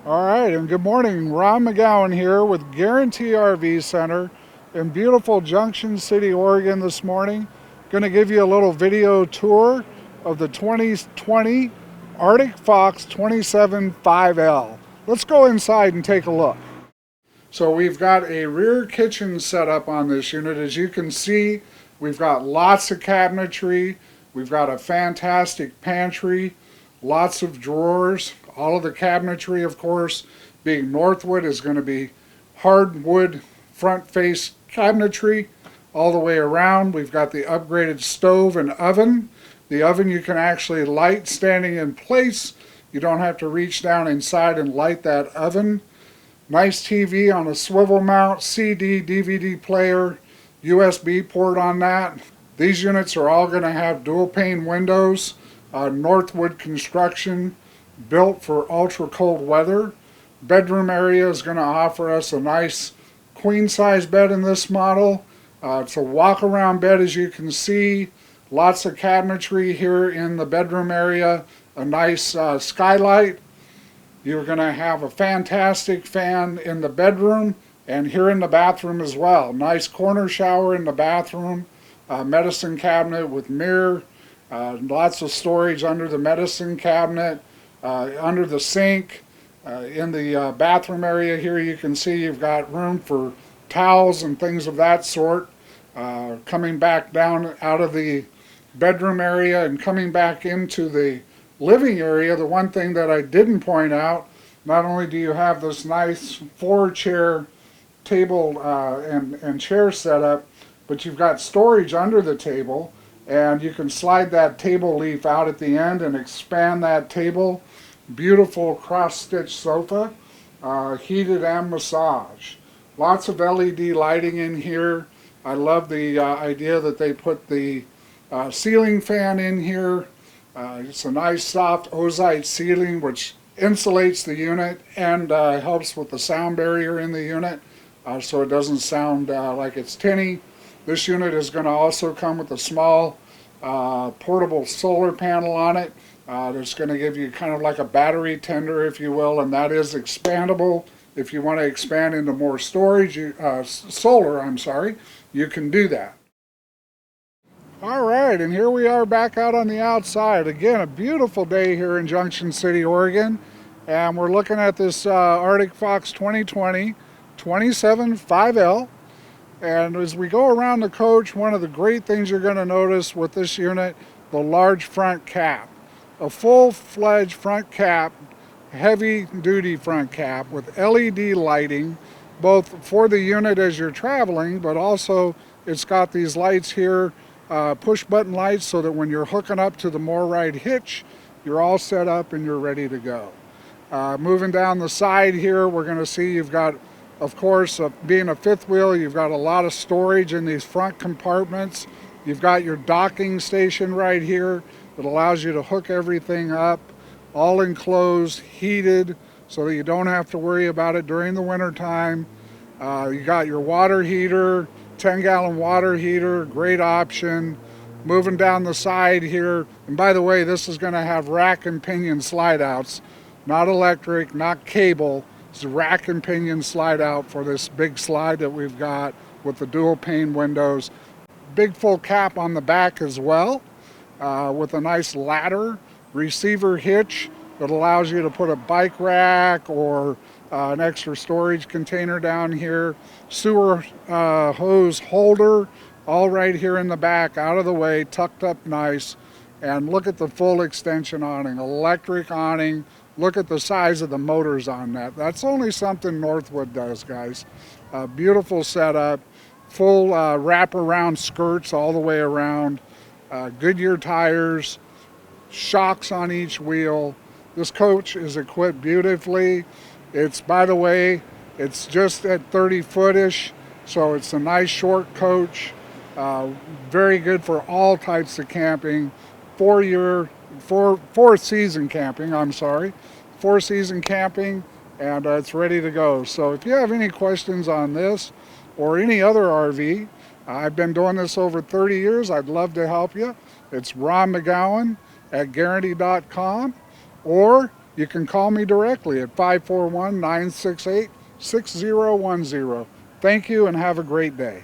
All right, and good morning. Ron McGowan here with Guaranty RV Center in beautiful Junction City, Oregon this morning. Going to give you a little video tour of the 2020 Arctic Fox 275L. Let's go inside and take a look. So we've got a rear kitchen set up on this unit. As you can see, we've got lots of cabinetry. We've got a fantastic pantry, lots of drawers. All of the cabinetry, of course, being Northwood, is going to be hardwood front face cabinetry all the way around. We've got the upgraded stove and oven. The oven you can actually light standing in place. You don't have to reach down inside and light that oven. Nice TV on a swivel mount, CD, DVD player, USB port on that. These units are all going to have dual pane windows, Northwood construction, built for ultra cold weather. Bedroom area is going to offer us a nice queen size bed in this model. It's a walk around bed, as you can see. Lots of cabinetry here in the bedroom area. A nice skylight. You're going to have a fantastic fan in the bedroom and here in the bathroom as well. Nice corner shower in the bathroom. Medicine cabinet with mirror. Lots of storage under the medicine cabinet. Under the sink, in the bathroom area here, you can see you've got room for towels and things of that sort. Coming back down out of the bedroom area and coming back into the living area, the one thing that I didn't point out, not only do you have this nice 4-chair table and chair setup, but you've got storage under the table, and you can slide that table leaf out at the end and expand that table. Beautiful cross-stitch sofa, heated and massage. Lots of LED lighting in here. I love the idea that they put the ceiling fan in here. It's a nice soft ozite ceiling which insulates the unit and helps with the sound barrier in the unit so it doesn't sound like it's tinny. This unit is going to also come with a small portable solar panel on it. That's going to give you kind of like a battery tender, if you will, and that is expandable. If you want to expand into more storage, solar, you can do that. All right, and here we are back out on the outside. Again, a beautiful day here in Junction City, Oregon, and we're looking at this Arctic Fox 2020 275L. And as we go around the coach, one of the great things you're going to notice with this unit, the large front cap. A full-fledged front cap, heavy-duty front cap with LED lighting, both for the unit as you're traveling, but also it's got these lights here, push-button lights, so that when you're hooking up to the MoreRide hitch, you're all set up and you're ready to go. Moving down the side here, we're going to see you've got, of course, being a fifth wheel, you've got a lot of storage in these front compartments. You've got your docking station right here that allows you to hook everything up, all enclosed, heated, so that you don't have to worry about it during the winter time. You got your water heater, 10-gallon water heater, great option. Moving down the side here, and by the way, this is going to have rack and pinion slide outs, not electric, not cable. It's a rack and pinion slide out for this big slide that we've got with the dual pane windows. Big full cap on the back as well, with a nice ladder, receiver hitch that allows you to put a bike rack or an extra storage container down here. Sewer hose holder, all right here in the back, out of the way, tucked up nice. And look at the full extension awning, electric awning. Look at the size of the motors on that. That's only something Northwood does, guys. Beautiful setup, full wraparound skirts all the way around. Goodyear tires, shocks on each wheel. This coach is equipped beautifully. It's, by the way, it's just at 30 footish, so it's a nice short coach. Very good for all types of camping. 4-season camping, 4-season camping, and it's ready to go. So if you have any questions on this or any other RV, I've been doing this over 30 years. I'd love to help you. It's Ron McGowan at Guaranty.com, or you can call me directly at 541-968-6010. Thank you and have a great day.